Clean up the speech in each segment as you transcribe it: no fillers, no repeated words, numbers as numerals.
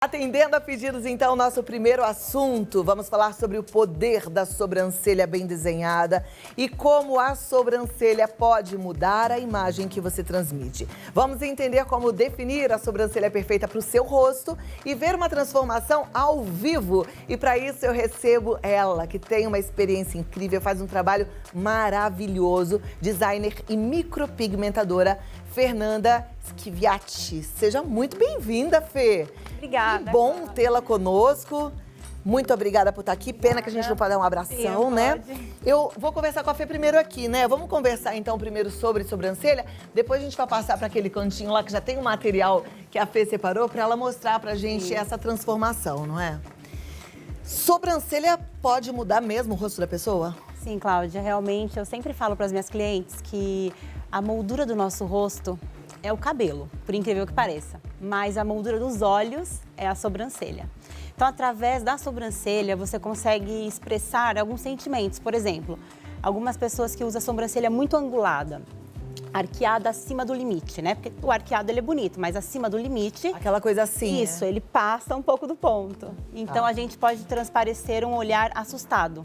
Atendendo a pedidos, então, nosso primeiro assunto, vamos falar sobre o poder da sobrancelha bem desenhada e como a sobrancelha pode mudar a imagem que você transmite. Vamos entender como definir a sobrancelha perfeita para o seu rosto e ver uma transformação ao vivo. E para isso eu recebo ela, que tem uma experiência incrível, faz um trabalho maravilhoso, designer e micropigmentadora, Fernanda Schiviatti. Seja muito bem-vinda, Fê. Obrigada. Que bom tê-la conosco. Muito obrigada por estar aqui. Pena que a gente não pode dar um abração, Sim, né? pode. Eu vou conversar com a Fê primeiro aqui, né? Vamos conversar então primeiro sobre sobrancelha. Depois a gente vai passar para aquele cantinho lá que já tem um material que a Fê separou para ela mostrar pra gente essa transformação, não é? Sobrancelha pode mudar mesmo o rosto da pessoa? Sim, Cláudia, realmente eu sempre falo para as minhas clientes que a moldura do nosso rosto é o cabelo, por incrível que pareça, mas a moldura dos olhos é a sobrancelha. Então, através da sobrancelha, você consegue expressar alguns sentimentos. Por exemplo, algumas pessoas que usam a sobrancelha muito angulada, arqueada acima do limite, né? Porque o arqueado ele é bonito, mas acima do limite... Aquela coisa assim, Isso, ele passa um pouco do ponto. Então, a gente pode transparecer um olhar assustado.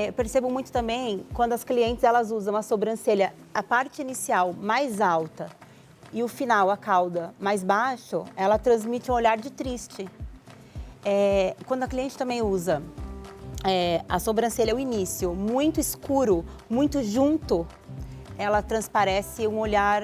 Eu percebo muito também quando as clientes elas usam a sobrancelha, a parte inicial mais alta e o final, a cauda, mais baixo, ela transmite um olhar de triste. Quando a cliente também usa a sobrancelha, o início, muito escuro, muito junto, ela transparece um olhar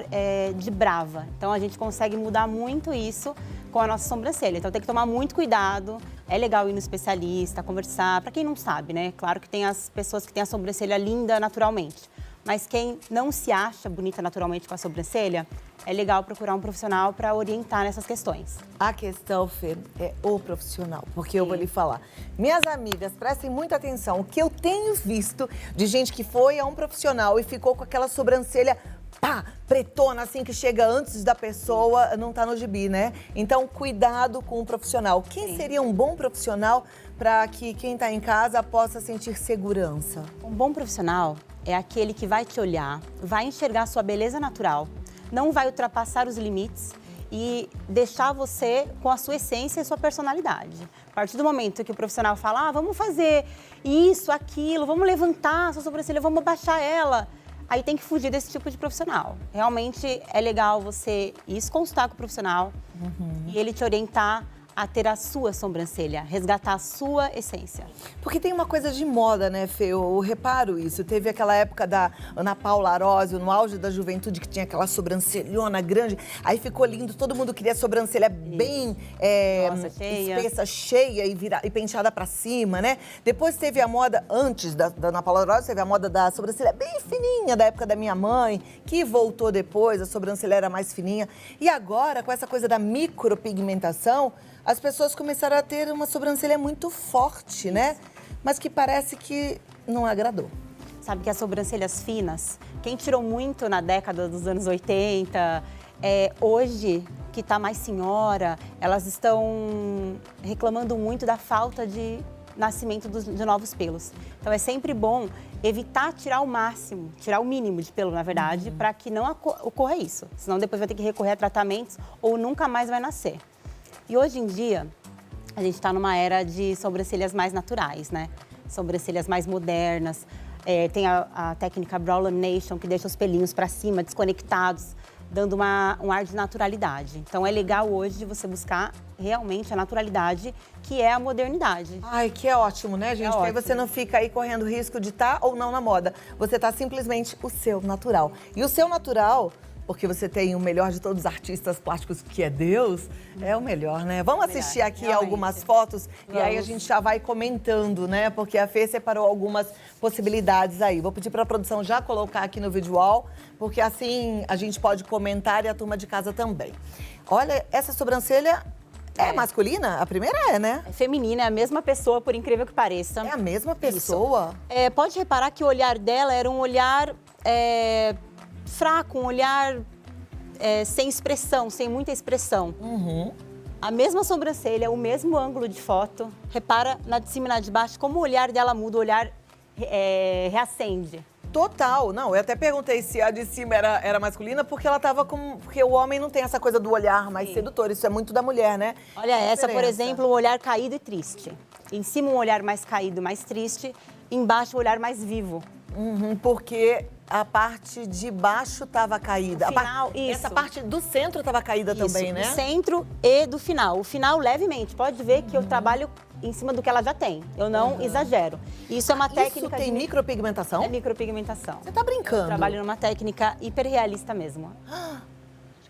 de brava. Então, a gente consegue mudar muito isso com a nossa sobrancelha. Então, tem que tomar muito cuidado. É legal ir no especialista, conversar. Para quem não sabe, né? Claro que tem as pessoas que têm a sobrancelha linda naturalmente. Mas quem não se acha bonita naturalmente com a sobrancelha, é legal procurar um profissional para orientar nessas questões. A questão, Fê, é o profissional, porque eu vou lhe falar. Minhas amigas, prestem muita atenção. O que eu tenho visto de gente que foi a um profissional e ficou com aquela sobrancelha, pá, pretona, assim, que chega antes da pessoa, não tá no gibi, né? Então, cuidado com o profissional. Quem seria um bom profissional para que quem tá em casa possa sentir segurança? Um bom profissional é aquele que vai te olhar, vai enxergar a sua beleza natural, não vai ultrapassar os limites e deixar você com a sua essência e sua personalidade. A partir do momento que o profissional fala, vamos fazer isso, aquilo, vamos levantar a sua sobrancelha, vamos abaixar ela, aí tem que fugir desse tipo de profissional. Realmente é legal você ir consultar com o profissional e ele te orientar a ter a sua sobrancelha, resgatar a sua essência. Porque tem uma coisa de moda, né, Fê? Eu reparo isso. Teve aquela época da Ana Paula Arósio, no auge da juventude, que tinha aquela sobrancelhona grande. Aí ficou lindo, todo mundo queria sobrancelha bem cheia. espessa, cheia e penteada pra cima, né? Depois teve a moda, antes da Ana Paula Arósio, teve a moda da sobrancelha bem fininha, da época da minha mãe, que voltou depois, a sobrancelha era mais fininha. E agora, com essa coisa da micropigmentação, as pessoas começaram a ter uma sobrancelha muito forte, né? Mas que parece que não agradou. Sabe que as sobrancelhas finas, quem tirou muito na década dos anos 80, hoje, que está mais senhora, elas estão reclamando muito da falta de nascimento de novos pelos. Então, é sempre bom evitar tirar o máximo, tirar o mínimo de pelo, na verdade, para que não ocorra isso. Senão, depois vai ter que recorrer a tratamentos ou nunca mais vai nascer. E hoje em dia, a gente está numa era de sobrancelhas mais naturais, né? Sobrancelhas mais modernas. Tem a técnica Brow Lamination, que deixa os pelinhos para cima, desconectados, dando um ar de naturalidade. Então, é legal hoje de você buscar realmente a naturalidade, que é a modernidade. Ai, que é ótimo, né, gente? Porque aí você não fica aí correndo risco de estar ou não na moda. Você tá simplesmente o seu natural. E o seu natural, porque você tem o melhor de todos os artistas plásticos, que é Deus, é o melhor, né? Vamos assistir aqui realmente. algumas fotos e aí a gente já vai comentando, né? Porque a Fê separou algumas possibilidades aí. Vou pedir para a produção já colocar aqui no vídeo wall, porque assim a gente pode comentar e a turma de casa também. Olha, essa sobrancelha é masculina? A primeira é, né? É feminina, é a mesma pessoa, por incrível que pareça. É a mesma pessoa? Pode reparar que o olhar dela era um olhar fraco, um olhar sem expressão, sem muita expressão. A mesma sobrancelha, o mesmo ângulo de foto. Repara na de cima e na de baixo, como o olhar dela muda, o olhar reacende. Total. Não, eu até perguntei se a de cima era masculina, porque ela tava com... Porque o homem não tem essa coisa do olhar mais sedutor. Isso é muito da mulher, né? Olha essa, por exemplo, o olhar caído e triste. Em cima um olhar mais caído, mais triste. Embaixo o olhar mais vivo. Porque a parte de baixo estava caída. No final, essa parte do centro estava caída também, né? Do centro e do final. O final, levemente. Pode ver que eu trabalho em cima do que ela já tem. Eu não exagero. Isso é uma técnica... Isso tem micropigmentação? É micropigmentação. Você tá brincando? Eu trabalho numa técnica hiperrealista mesmo.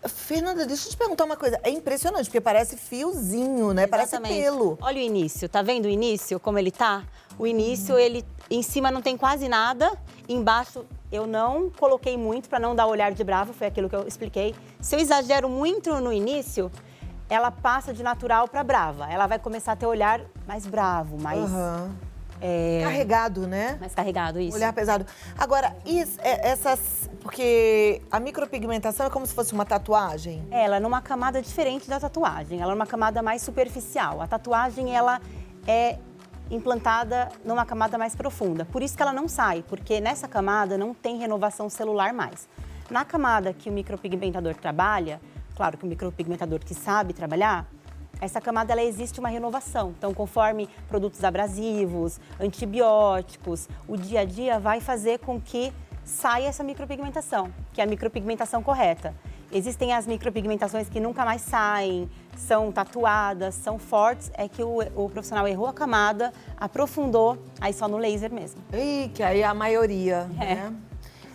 Fernanda, deixa eu te perguntar uma coisa. É impressionante, porque parece fiozinho, né? Parece pelo. Olha o início. Tá vendo o início, como ele tá? O início, ele em cima não tem quase nada. Embaixo, eu não coloquei muito para não dar olhar de brava. Foi aquilo que eu expliquei. Se eu exagero muito no início, ela passa de natural para brava. Ela vai começar a ter olhar mais bravo, mais... Carregado, né? Mais carregado, isso. Olhar pesado. Agora, essas... Porque a micropigmentação é como se fosse uma tatuagem? Ela é numa camada diferente da tatuagem. Ela é uma camada mais superficial. A tatuagem, ela é implantada numa camada mais profunda. Por isso que ela não sai, porque nessa camada não tem renovação celular mais. Na camada que o micropigmentador trabalha, claro que o micropigmentador que sabe trabalhar, essa camada, ela existe uma renovação. Então, conforme produtos abrasivos, antibióticos, o dia a dia vai fazer com que saia essa micropigmentação, que é a micropigmentação correta. Existem as micropigmentações que nunca mais saem, são tatuadas, são fortes, é que o profissional errou a camada, aprofundou, aí só no laser mesmo. Ih, que aí é a maioria, né?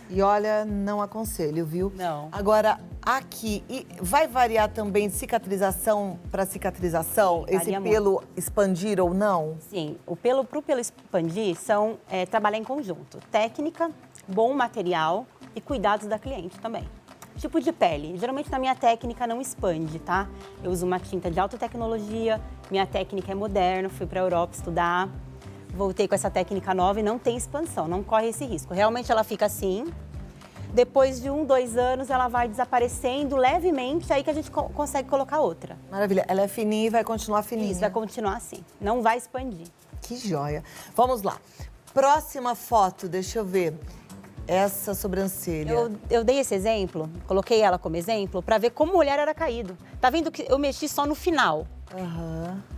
E olha, não aconselho, viu? Não. Agora, aqui, vai variar também de cicatrização para cicatrização? Sim, esse pelo expandir ou não? Sim, pro pelo expandir são trabalhar em conjunto. Técnica, bom material e cuidados da cliente também. Tipo de pele. Geralmente na minha técnica não expande, tá? Eu uso uma tinta de alta tecnologia, minha técnica é moderna, fui para a Europa estudar. Voltei com essa técnica nova e não tem expansão, não corre esse risco. Realmente ela fica assim. Depois de 1, 2 anos, ela vai desaparecendo levemente, aí que a gente consegue colocar outra. Maravilha. Ela é fininha e vai continuar fininha. Isso, vai continuar assim. Não vai expandir. Que joia. Vamos lá. Próxima foto, deixa eu ver. Essa sobrancelha. Eu dei esse exemplo, coloquei ela como exemplo, para ver como o olhar era caído. Tá vendo que eu mexi só no final?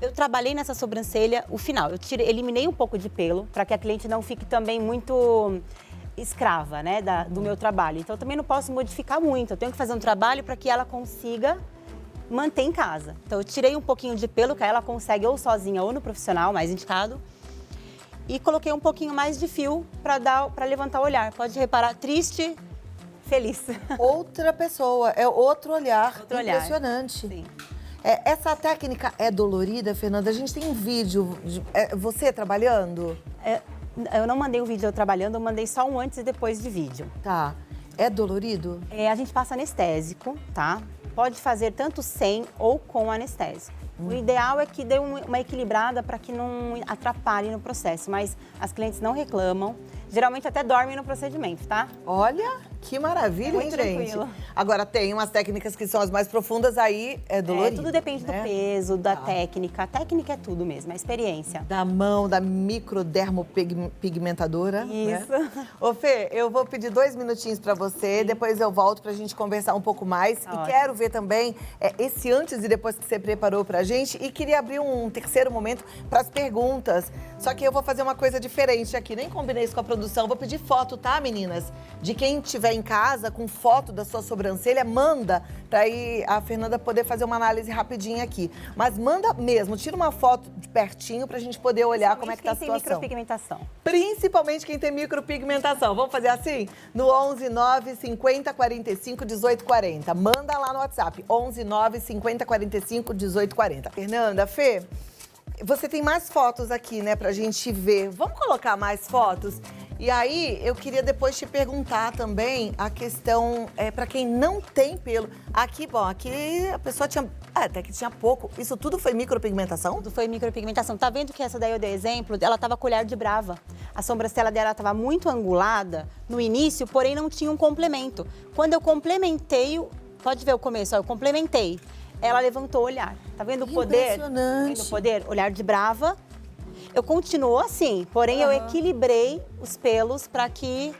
Eu trabalhei nessa sobrancelha o final. Eu eliminei um pouco de pelo, para que a cliente não fique também muito escrava, né, do meu trabalho. Então, eu também não posso modificar muito. Eu tenho que fazer um trabalho para que ela consiga manter em casa. Então, eu tirei um pouquinho de pelo, que ela consegue ou sozinha ou no profissional, mais indicado. E coloquei um pouquinho mais de fio para levantar o olhar. Pode reparar, triste, feliz. Outra pessoa, é outro olhar. Outro olhar. Impressionante. Sim. Essa técnica é dolorida, Fernanda? A gente tem um vídeo, você trabalhando? Eu não mandei um vídeo eu trabalhando, eu mandei só um antes e depois de vídeo. Tá. É dolorido? A gente passa anestésico, tá? Pode fazer tanto sem ou com anestésico. O ideal é que dê uma equilibrada para que não atrapalhe no processo, mas as clientes não reclamam. Geralmente até dormem no procedimento, tá? Olha, que maravilha, Muito hein, gente? tranquilo. Agora, tem umas técnicas que são as mais profundas, aí é dolorido. Tudo depende né? do peso, da técnica. A técnica é tudo mesmo, a experiência. Da mão, da microdermopigmentadora. Isso. Né? Ô, Fê, eu vou pedir 2 minutinhos pra você, depois eu volto pra gente conversar um pouco mais. Ótimo. E quero ver também esse antes e depois que você preparou pra gente. E queria abrir um terceiro momento pras perguntas. Só que eu vou fazer uma coisa diferente aqui, nem combinei isso com a produção. Vou pedir foto, tá, meninas? De quem estiver em casa com foto da sua sobrancelha, manda pra aí a Fernanda poder fazer uma análise rapidinha aqui. Mas manda mesmo, tira uma foto de pertinho pra gente poder olhar como é que tá a situação. Quem tem micropigmentação. Principalmente quem tem micropigmentação. Vamos fazer assim? No 11 9 50 45 18 40. Manda lá no WhatsApp. 11 9 50 45 18 40. Fernanda, Fê, você tem mais fotos aqui, né, pra gente ver. Vamos colocar mais fotos? E aí, eu queria depois te perguntar também a questão, pra quem não tem pelo. Aqui, bom, aqui a pessoa tinha, até que tinha pouco. Isso tudo foi micropigmentação? Tudo foi micropigmentação. Tá vendo que essa daí eu dei exemplo? Ela tava com olhar de brava. A sobrancelha dela tava muito angulada no início, porém não tinha um complemento. Quando eu complementei, pode ver o começo, ó, eu complementei. Ela levantou o olhar. Tá vendo o poder? Impressionante. Tá vendo o poder? Olhar de brava. Eu continuo assim, porém eu equilibrei os pelos para que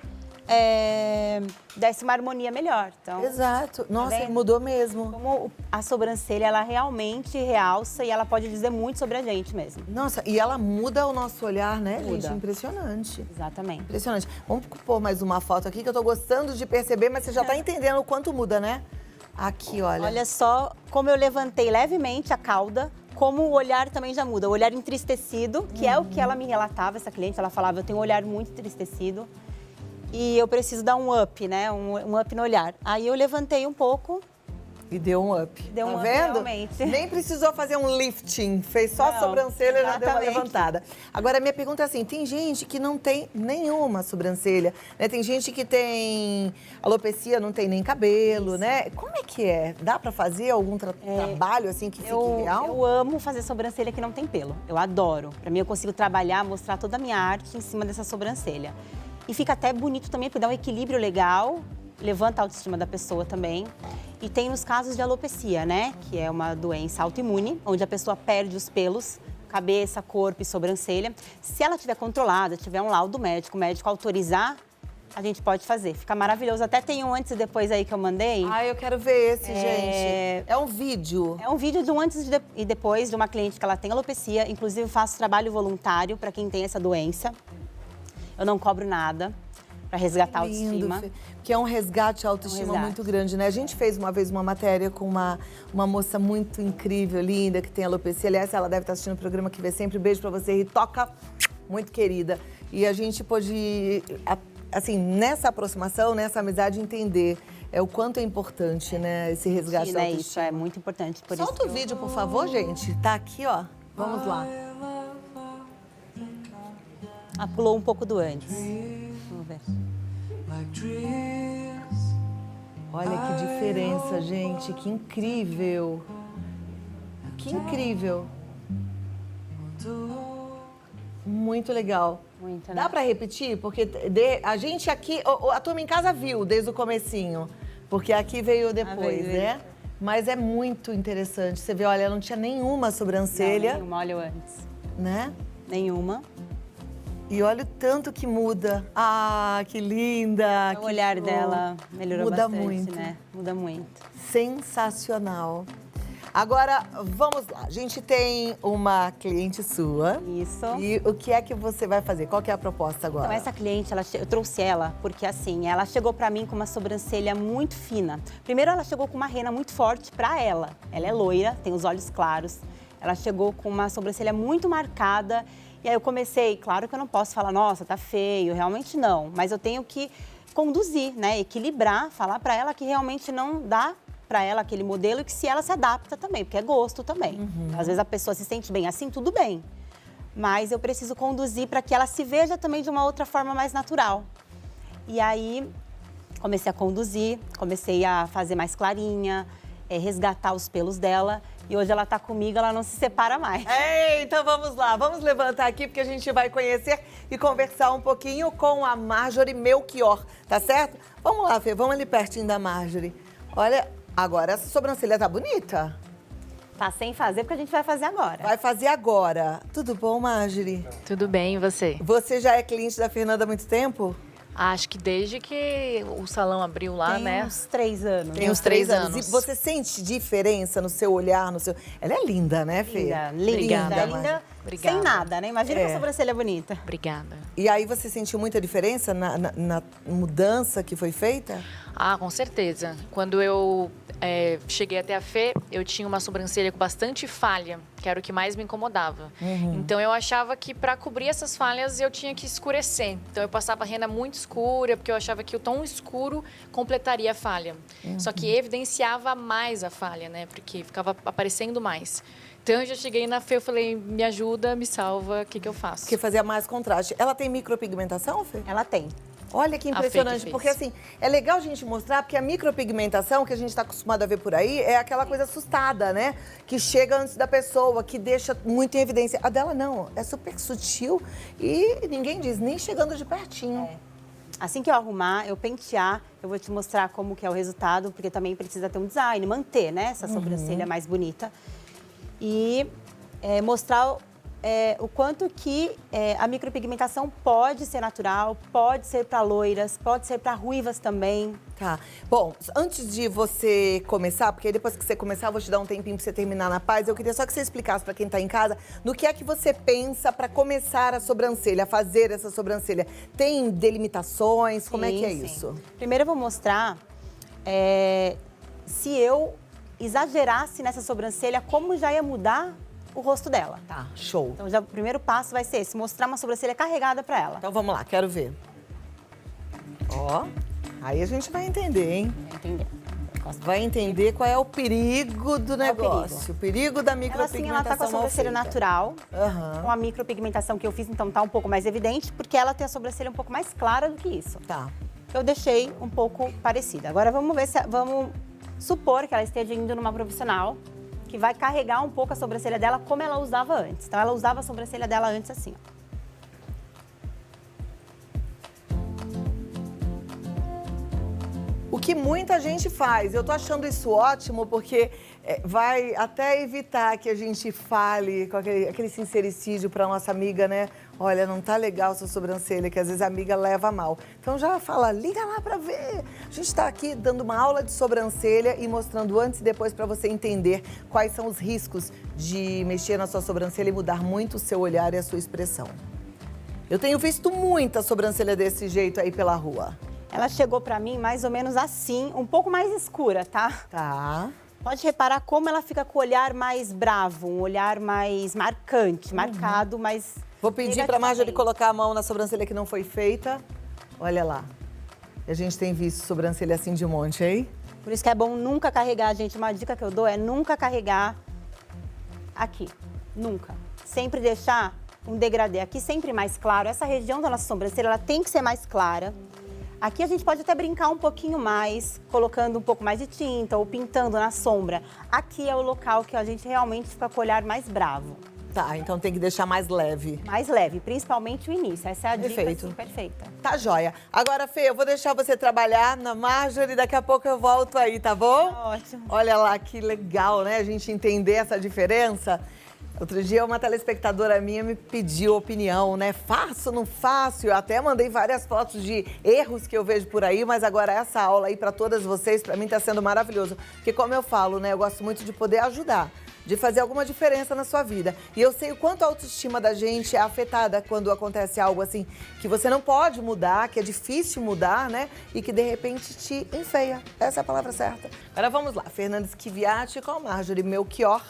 desse uma harmonia melhor. Então, Exato. Nossa, vendo? mudou mesmo. como a sobrancelha, ela realmente realça e ela pode dizer muito sobre a gente mesmo. Nossa, e ela muda o nosso olhar, né, Muda. gente? Impressionante. Exatamente. Impressionante. Vamos pôr mais uma foto aqui que eu tô gostando de perceber, mas você já tá entendendo o quanto muda, né? Aqui, olha. Olha só como eu levantei levemente a cauda, como o olhar também já muda. O olhar entristecido, que é o que ela me relatava, essa cliente, ela falava, eu tenho um olhar muito entristecido e eu preciso dar um up, né? Um up no olhar. Aí eu levantei um pouco. E deu um up. Deu um tá up, vendo? realmente. Nem precisou fazer um lifting, fez só a Não, sobrancelha e já deu uma exatamente. levantada. Agora, minha pergunta é assim, tem gente que não tem nenhuma sobrancelha, né? Tem gente que tem alopecia, não tem nem cabelo, né? Como é que é? Dá pra fazer algum trabalho assim que fique real? Eu amo fazer sobrancelha que não tem pelo. Eu adoro. Pra mim, eu consigo trabalhar, mostrar toda a minha arte em cima dessa sobrancelha. E fica até bonito também, porque dá um equilíbrio legal, levanta a autoestima da pessoa também. E tem nos casos de alopecia, né? Que é uma doença autoimune, onde a pessoa perde os pelos, cabeça, corpo e sobrancelha. Se ela tiver controlada, tiver um laudo médico, o médico autorizar, a gente pode fazer. Fica maravilhoso. Até tem um antes e depois aí que eu mandei. Ah, eu quero ver esse, gente. É um vídeo. É um vídeo de um antes e depois de uma cliente que ela tem alopecia. Inclusive, eu faço trabalho voluntário para quem tem essa doença. Eu não cobro nada para resgatar a autoestima. Fê. Que é um resgate à autoestima muito grande, né? A gente fez uma vez uma matéria com uma moça muito incrível, linda, que tem alopecia. Aliás, ela deve estar assistindo o programa que vê sempre. Beijo pra você, Ritoca, muito querida. E a gente pôde, assim, nessa aproximação, nessa amizade, entender o quanto é importante, né? Esse resgate da autoestima. Isso é muito importante. Por Solta isso o vídeo, por favor, gente. Tá aqui, ó. Vamos lá. Ela pulou um pouco do antes. Vamos ver. Olha que diferença, gente. Que incrível. Que incrível. Muito legal. Muito, né? Dá pra repetir? Porque a gente aqui, a turma em casa viu desde o comecinho. Porque aqui veio depois, veio. né? Mas é muito interessante. Você vê, olha, ela não tinha nenhuma sobrancelha, Não, nenhuma, olha o antes. né? Nenhuma. E olha o tanto que muda. Ah, que linda! O olhar dela melhorou Muda bastante, muito. né? Muda muito. Sensacional. Agora, vamos lá. A gente tem uma cliente sua. Isso. E o que é que você vai fazer? Qual que é a proposta agora? Então, essa cliente, eu trouxe ela porque, assim, ela chegou pra mim com uma sobrancelha muito fina. Primeiro, ela chegou com uma rena muito forte pra ela. Ela é loira, tem os olhos claros. Ela chegou com uma sobrancelha muito marcada. E aí eu comecei, claro que eu não posso falar, nossa, tá feio, realmente não. Mas eu tenho que conduzir, né, equilibrar, falar pra ela que realmente não dá pra ela aquele modelo e que se ela se adapta também, porque é gosto também. Às vezes a pessoa se sente bem assim, tudo bem. Mas eu preciso conduzir para que ela se veja também de uma outra forma mais natural. E aí comecei a conduzir, comecei a fazer mais clarinha, resgatar os pelos dela. E hoje ela tá comigo, ela não se separa mais. Então vamos lá, vamos levantar aqui porque a gente vai conhecer e conversar um pouquinho com a Marjorie Melchior, tá certo? Vamos lá, Fê, vamos ali pertinho da Marjorie. Olha, agora essa sobrancelha tá bonita. Tá sem fazer porque a gente vai fazer agora. Vai fazer agora. Tudo bom, Marjorie? Tudo bem, e você? Você já é cliente da Fernanda há muito tempo? Acho que desde que o salão abriu lá, Tem né? uns 3 anos. Tem uns 3 anos. E você sente diferença no seu olhar, no seu... Ela é linda, né, Fê? Linda, Obrigada, linda, Obrigada. sem nada, né? Imagina que a sobrancelha bonita. Obrigada. E aí você sentiu muita diferença na mudança que foi feita? Ah, com certeza. Quando eu cheguei até a Fê, eu tinha uma sobrancelha com bastante falha, que era o que mais me incomodava. Então eu achava que para cobrir essas falhas eu tinha que escurecer. Então eu passava rena muito escura, porque eu achava que o tom escuro completaria a falha. Só que evidenciava mais a falha, né? Porque ficava aparecendo mais. Então eu já cheguei na Fê, eu falei, me ajuda, me salva, o que eu faço? Porque fazia mais contraste. Ela tem micropigmentação, Fê? Ela tem. Olha que A Fê que impressionante, fez. porque assim, é legal a gente mostrar, porque a micropigmentação que a gente está acostumado a ver por aí é aquela coisa assustada, né? Que chega antes da pessoa, que deixa muito em evidência. A dela não, é super sutil e ninguém diz, nem chegando de pertinho. Assim que eu arrumar, eu pentear, eu vou te mostrar como que é o resultado, porque também precisa ter um design, manter, né, essa sobrancelha mais bonita. E mostrar o quanto que a micropigmentação pode ser natural, pode ser para loiras, pode ser para ruivas também. Tá. Bom, antes de você começar, porque aí depois que você começar, eu vou te dar um tempinho pra você terminar na paz, eu queria só que você explicasse pra quem tá em casa, no que é que você pensa pra começar a sobrancelha, fazer essa sobrancelha. Tem delimitações? Como é que é Sim. isso? Primeiro eu vou mostrar se eu exagerasse nessa sobrancelha, como já ia mudar o rosto dela. Tá, show. Então, já o primeiro passo vai ser esse, mostrar uma sobrancelha carregada pra ela. Então vamos lá, quero ver. Ó, aí a gente vai entender, hein? Entendeu? Vai entender qual é o perigo do negócio. O perigo da Ela, assim, micropigmentação ela tá com a sobrancelha mal feita. natural, Aham. com a micropigmentação que eu fiz, então tá um pouco mais evidente, porque ela tem a sobrancelha um pouco mais clara do que isso. Tá. Eu deixei um pouco parecida. Agora vamos ver vamos supor que ela esteja indo numa profissional que vai carregar um pouco a sobrancelha dela como ela usava antes. Então ela usava a sobrancelha dela antes assim, ó. O que muita gente faz, eu tô achando isso ótimo porque vai até evitar que a gente fale com aquele sincericídio pra nossa amiga, né? Olha, não tá legal sua sobrancelha, que às vezes a amiga leva mal. Então já fala, liga lá pra ver. A gente tá aqui dando uma aula de sobrancelha e mostrando antes e depois pra você entender quais são os riscos de mexer na sua sobrancelha e mudar muito o seu olhar e a sua expressão. Eu tenho visto muita sobrancelha desse jeito aí pela rua. Ela chegou pra mim mais ou menos assim, um pouco mais escura, tá? Tá. Pode reparar como ela fica com o olhar mais bravo, um olhar mais marcante, marcado, mais Vou pedir pra Marjorie negativamente. colocar a mão na sobrancelha que não foi feita. Olha lá. A gente tem visto sobrancelha assim de monte, hein? Por isso que é bom nunca carregar, gente. Uma dica que eu dou é nunca carregar aqui. Nunca. Sempre deixar um degradê aqui sempre mais claro. Essa região da nossa sobrancelha, ela tem que ser mais clara. Aqui a gente pode até brincar um pouquinho mais, colocando um pouco mais de tinta ou pintando na sombra. Aqui é o local que a gente realmente fica com o olhar mais bravo. Tá, então tem que deixar mais leve. Mais leve, principalmente o início. Essa é a dica Perfeito. assim, perfeita. Tá joia. Agora, Fê, eu vou deixar você trabalhar na Marjorie, daqui a pouco eu volto aí, tá bom? Ótimo. Olha lá, que legal, né? A gente entender essa diferença. Outro dia, uma telespectadora minha me pediu opinião, né? Faço, não faço? Eu até mandei várias fotos de erros que eu vejo por aí, mas agora essa aula aí para todas vocês, para mim tá sendo maravilhoso. Porque como eu falo, né? Eu gosto muito de poder ajudar, de fazer alguma diferença na sua vida. E eu sei o quanto a autoestima da gente é afetada quando acontece algo assim, que você não pode mudar, que é difícil mudar, né? E que de repente te enfeia. Essa é a palavra certa. Agora vamos lá, Fernanda Schiviati com a Marjorie Melchior.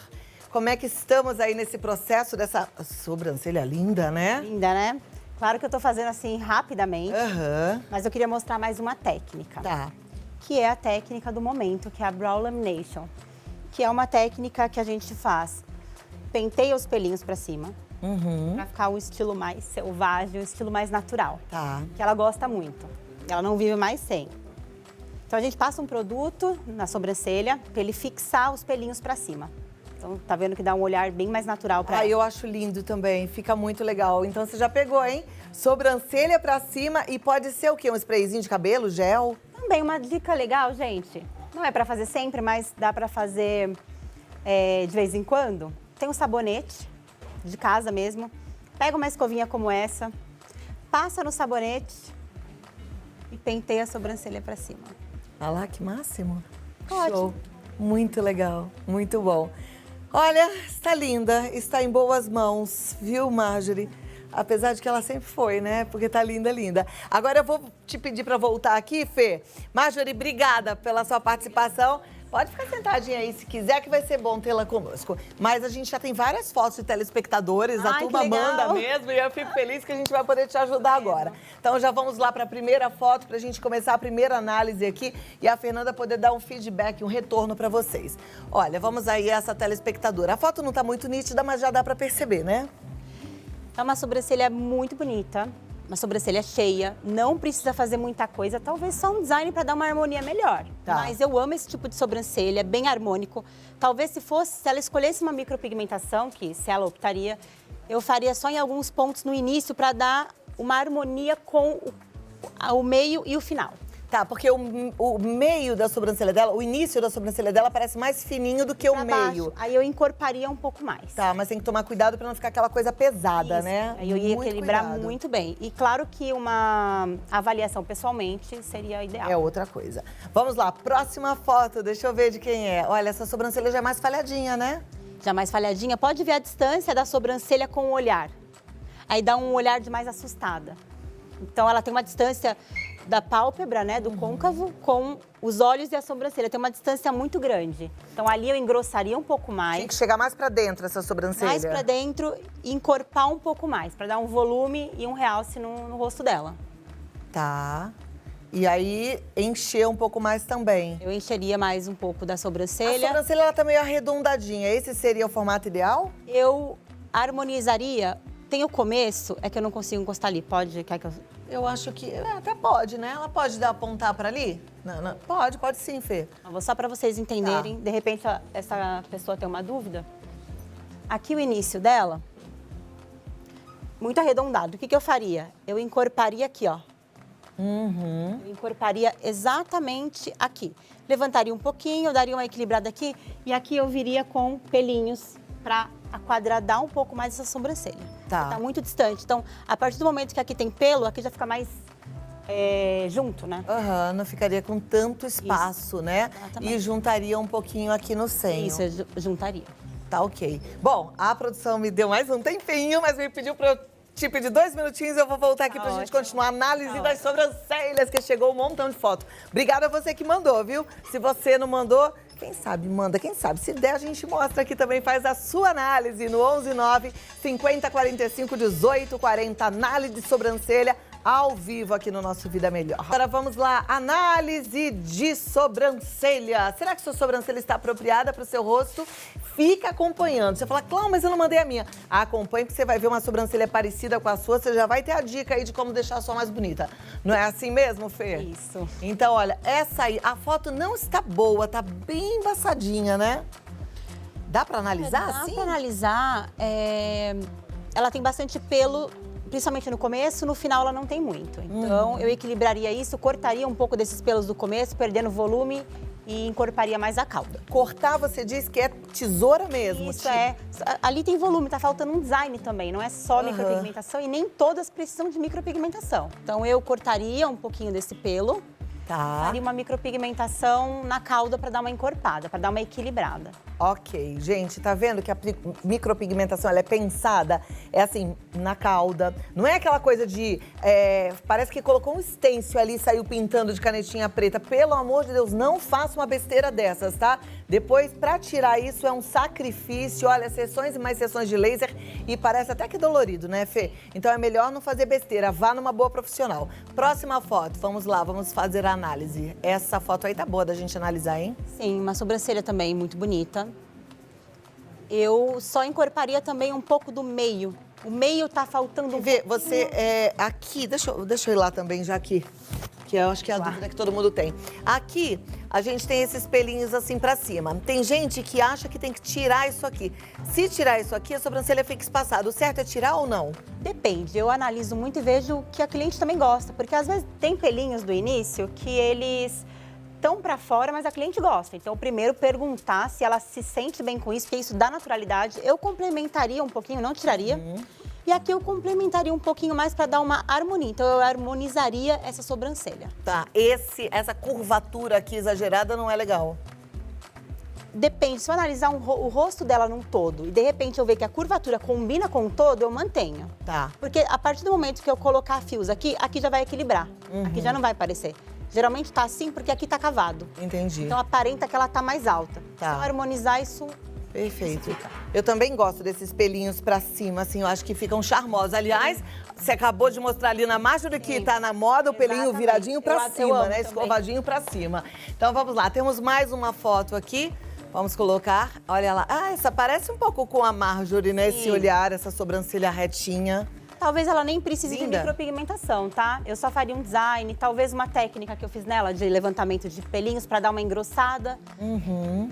Como é que estamos aí nesse processo dessa sobrancelha linda, né? Linda, né? Claro que eu tô fazendo assim rapidamente, Aham. mas eu queria mostrar mais uma técnica. Tá. Que é a técnica do momento, que é a Brow Lamination. Que é uma técnica que a gente faz. Penteia os pelinhos pra cima, pra ficar um estilo mais selvagem, um estilo mais natural. Tá. Que ela gosta muito. Ela não vive mais sem. Então a gente passa um produto na sobrancelha pra ele fixar os pelinhos pra cima. Então tá vendo que dá um olhar bem mais natural pra Ah, ela. eu acho lindo também, fica muito legal. Então você já pegou, hein? Sobrancelha pra cima e pode ser o quê? Um sprayzinho de cabelo, gel? Também uma dica legal, gente. Não é pra fazer sempre, mas dá pra fazer de vez em quando. Tem um sabonete de casa mesmo. Pega uma escovinha como essa, passa no sabonete e penteia a sobrancelha pra cima. Ah lá, que máximo. Ótimo. Show. Muito legal, muito bom. Olha, está linda, está em boas mãos, viu, Marjorie? Apesar de que ela sempre foi, né? Porque tá linda, linda. Agora eu vou te pedir para voltar aqui, Fê. Marjorie, obrigada pela sua participação. Pode ficar sentadinha aí se quiser, que vai ser bom tê-la conosco. Mas a gente já tem várias fotos de telespectadores, a Ai, turma que legal. manda mesmo e eu fico feliz que a gente vai poder te ajudar agora. Então já vamos lá para a primeira foto, para a gente começar a primeira análise aqui e a Fernanda poder dar um feedback, um retorno para vocês. Olha, vamos aí a essa telespectadora. A foto não tá muito nítida, mas já dá para perceber, né? É uma sobrancelha muito bonita, uma sobrancelha cheia, não precisa fazer muita coisa, talvez só um design para dar uma harmonia melhor. Tá. Mas eu amo esse tipo de sobrancelha, bem harmônico. Talvez se ela escolhesse uma micropigmentação, que se ela optaria, eu faria só em alguns pontos no início para dar uma harmonia com o meio e o final. Tá, porque o meio da sobrancelha dela, o início da sobrancelha dela parece mais fininho do que o Pra meio. baixo. Aí eu encorparia um pouco mais. Tá, mas tem que tomar cuidado pra não ficar aquela coisa pesada, Isso. né? Aí eu ia Muito equilibrar cuidado. muito bem. E claro que uma avaliação pessoalmente seria ideal. É outra coisa. Vamos lá, próxima foto, deixa eu ver de quem é. Olha, essa sobrancelha já é mais falhadinha, né? Já mais falhadinha, pode ver a distância da sobrancelha com o olhar. Aí dá um olhar de mais assustada. Então ela tem uma distância da pálpebra, né, do côncavo, com os olhos e a sobrancelha. Tem uma distância muito grande. Então ali eu engrossaria um pouco mais. Tem que chegar mais pra dentro essa sobrancelha. Mais pra dentro e encorpar um pouco mais, pra dar um volume e um realce no rosto dela. Tá. E aí, encher um pouco mais também. Eu encheria mais um pouco da A sobrancelha. sobrancelha, ela tá meio arredondadinha. Esse seria o formato ideal? Eu harmonizaria. Tem o começo, é que eu não consigo encostar ali. Pode? Quer que eu... Eu acho que até pode, né? Ela pode apontar pra ali? Não. Pode sim, Fê. Eu vou só para vocês entenderem. De repente, essa pessoa tem uma dúvida. Aqui o início dela, muito arredondado. O que eu faria? Eu encorparia aqui, ó. Eu encorparia exatamente aqui. Levantaria um pouquinho, daria uma equilibrada aqui. E aqui eu viria com pelinhos para aquadradar um pouco mais essa sobrancelha. Tá. Tá muito distante. Então, a partir do momento que aqui tem pelo, aqui já fica mais junto, né? Aham, não ficaria com tanto espaço, né? exatamente. E juntaria um pouquinho aqui no senho. Isso, eu juntaria. Tá ok. Bom, a produção me deu mais um tempinho, mas me pediu pra eu te pedir 2 minutinhos. Eu vou voltar aqui pra gente ótimo. continuar a análise das sobrancelhas, que chegou um montão de foto. Obrigada a você que mandou, viu? Se você não mandou, quem sabe manda, quem sabe. Se der, a gente mostra aqui também, faz a sua análise no 119 50 45 18 40. Análise de sobrancelha ao vivo aqui no nosso Vida Melhor. Agora vamos lá, análise de sobrancelha. Será que sua sobrancelha está apropriada para o seu rosto? Fica acompanhando. Você fala, Cláudia, mas eu não mandei a minha. Acompanhe, porque você vai ver uma sobrancelha parecida com a sua, você já vai ter a dica aí de como deixar a sua mais bonita. Não é assim mesmo, Fê? Isso. Então, olha, essa aí, a foto não está boa, tá bem embaçadinha, né? Dá para analisar Dá assim? pra analisar. Ela tem bastante pelo, principalmente no começo, no final ela não tem muito. Então, eu equilibraria isso, cortaria um pouco desses pelos do começo, perdendo volume e encorparia mais a cauda. Cortar, você diz que é tesoura mesmo. Isso é. Ali tem volume, tá faltando um design também, não é só micropigmentação e nem todas precisam de micropigmentação. Então, eu cortaria um pouquinho desse pelo, Tá. faria uma micropigmentação na cauda para dar uma encorpada, para dar uma equilibrada. Ok, gente, tá vendo que a micropigmentação ela é pensada, é assim, na cauda. Não é aquela coisa de, parece que colocou um stencil ali e saiu pintando de canetinha preta. Pelo amor de Deus, não faça uma besteira dessas, tá? Depois, pra tirar isso, é um sacrifício. Olha, sessões e mais sessões de laser e parece até que dolorido, né, Fê? Então é melhor não fazer besteira, vá numa boa profissional. Próxima foto, vamos lá, vamos fazer a análise. Essa foto aí tá boa da gente analisar, hein? Sim, uma sobrancelha também muito bonita. Eu só encorparia também um pouco do meio. O meio tá faltando um Vê, pouquinho. você, aqui, deixa eu ir lá também, já aqui, que eu acho que é a dúvida que todo mundo tem. Aqui, a gente tem esses pelinhos assim pra cima. Tem gente que acha que tem que tirar isso aqui. Se tirar isso aqui, a sobrancelha fica espaçada. O certo é tirar ou não? Depende, eu analiso muito e vejo que a cliente também gosta. Porque às vezes tem pelinhos do início que eles estão pra fora, mas a cliente gosta. Então, primeiro perguntar se ela se sente bem com isso, porque isso dá naturalidade. Eu complementaria um pouquinho, não tiraria. E aqui eu complementaria um pouquinho mais para dar uma harmonia. Então, eu harmonizaria essa sobrancelha. Tá, essa curvatura aqui exagerada não é legal. Depende, se eu analisar o rosto dela num todo e de repente eu ver que a curvatura combina com o todo, eu mantenho. Tá. Porque a partir do momento que eu colocar fios aqui, aqui já vai equilibrar. Aqui já não vai aparecer. Geralmente tá assim porque aqui tá cavado. Entendi. Então aparenta que ela tá mais alta. Tá. Se eu harmonizar isso, Perfeito. Eu também gosto desses pelinhos pra cima, assim, eu acho que ficam charmosos. Aliás, você acabou de mostrar ali na Marjorie que tá na moda o pelinho Exatamente. viradinho pra Eu cima, amo né? também. Escovadinho pra cima. Então vamos lá, temos mais uma foto aqui. Vamos colocar, olha lá. Ah, essa parece um pouco com a Marjorie, né? Esse Sim. olhar, essa sobrancelha retinha. talvez ela nem precise Linda. de micropigmentação, tá? Eu só faria um design, talvez uma técnica que eu fiz nela de levantamento de pelinhos pra dar uma engrossada.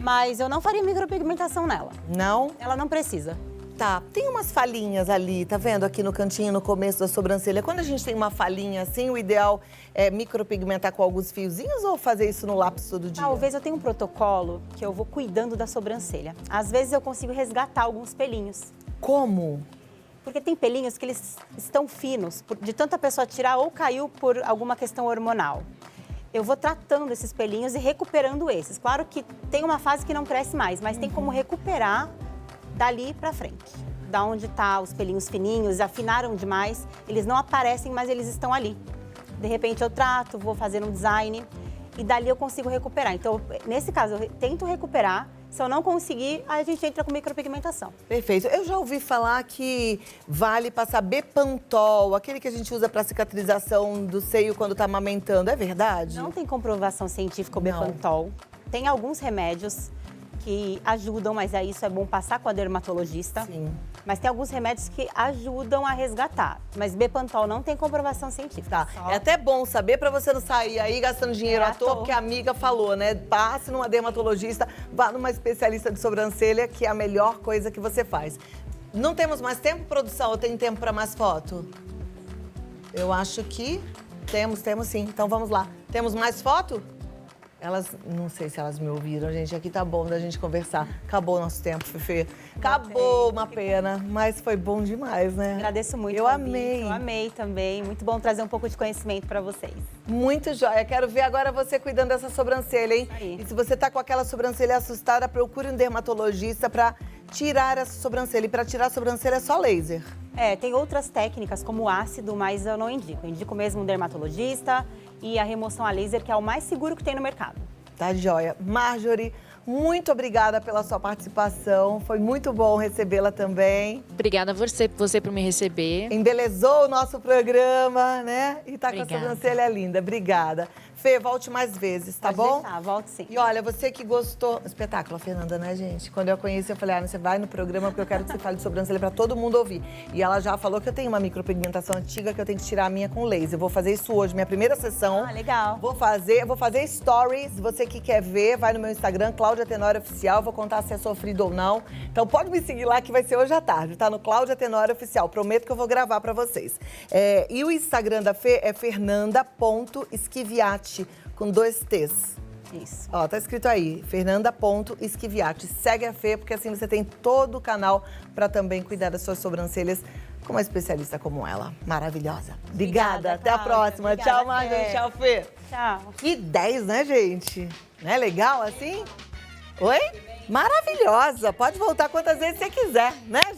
Mas eu não faria micropigmentação nela. Não? Ela não precisa. Tá, tem umas falhinhas ali, tá vendo? Aqui no cantinho, no começo da sobrancelha. Quando a gente tem uma falhinha assim, o ideal é micropigmentar com alguns fiozinhos ou fazer isso no lápis todo dia? Talvez eu tenha um protocolo que eu vou cuidando da sobrancelha. Às vezes eu consigo resgatar alguns pelinhos. Como? Porque tem pelinhos que eles estão finos, de tanta pessoa tirar ou caiu por alguma questão hormonal. Eu vou tratando esses pelinhos e recuperando esses. Claro que tem uma fase que não cresce mais, mas tem como recuperar dali pra frente. Da onde tá os pelinhos fininhos, afinaram demais, eles não aparecem, mas eles estão ali. De repente eu trato, vou fazer um design e dali eu consigo recuperar. Então, nesse caso, eu tento recuperar. Se eu não conseguir, a gente entra com micropigmentação. Perfeito. Eu já ouvi falar que vale passar Bepantol, aquele que a gente usa para cicatrização do seio quando tá amamentando. É verdade? Não tem comprovação científica o Não. Bepantol. Tem alguns remédios que ajudam, mas aí isso é bom passar com a dermatologista. Sim. Mas tem alguns remédios que ajudam a resgatar. Mas Bepantol não tem comprovação científica. Tá. É até bom saber para você não sair aí gastando dinheiro É, à toa, à toa. porque a amiga falou, né? Passe numa dermatologista, vá numa especialista de sobrancelha, que é a melhor coisa que você faz. Não temos mais tempo, produção? Ou tem tempo para mais foto? Eu acho que temos sim. Então vamos lá. Temos mais foto? Elas, não sei se elas me ouviram, gente. Aqui tá bom da gente conversar. Acabou o nosso tempo, Fefe. Acabou, uma pena. Mas foi bom demais, né? Agradeço muito. Eu o convite, amei. Eu amei também. Muito bom trazer um pouco de conhecimento para vocês. Muito jóia. Quero ver agora você cuidando dessa sobrancelha, hein? Aí. E se você tá com aquela sobrancelha assustada, procure um dermatologista pra tirar essa sobrancelha. E pra tirar a sobrancelha é só laser. É, tem outras técnicas como o ácido, mas eu não indico. Eu indico mesmo um dermatologista e a remoção a laser, que é o mais seguro que tem no mercado. Tá jóia. Marjorie, muito obrigada pela sua participação. Foi muito bom recebê-la também. Obrigada a você por me receber. Embelezou o nosso programa, né? E tá com a Obrigada. sobrancelha linda. Obrigada. Fê, volte mais vezes, tá Pode bom? deixar, volto sim. E olha, você que gostou... Espetáculo, a Fernanda, né, gente? Quando eu a conheci, eu falei, você vai no programa porque eu quero que você fale de sobrancelha pra todo mundo ouvir. E ela já falou que eu tenho uma micropigmentação antiga, que eu tenho que tirar a minha com laser. Eu vou fazer isso hoje, minha primeira sessão. Ah, legal. Vou fazer stories. Você que quer ver, vai no meu Instagram, Cláudia Tenório Oficial. Vou contar se é sofrido ou não. Então pode me seguir lá que vai ser hoje à tarde, tá? No Cláudia Tenório Oficial. Prometo que eu vou gravar pra vocês. E o Instagram da Fê é fernanda.schiviati, com 2 T's. Isso. Ó, tá escrito aí, fernanda.schiviati. Segue a Fê, porque assim você tem todo o canal pra também cuidar das suas sobrancelhas com uma especialista como ela. Maravilhosa. Obrigada. Até a Cláudia. próxima. Obrigada, Tchau, Marjorie. Fê. Tchau, Fê. Tchau. Que 10, né, gente? Não é legal assim? Oi? Maravilhosa. Pode voltar quantas vezes você quiser, né?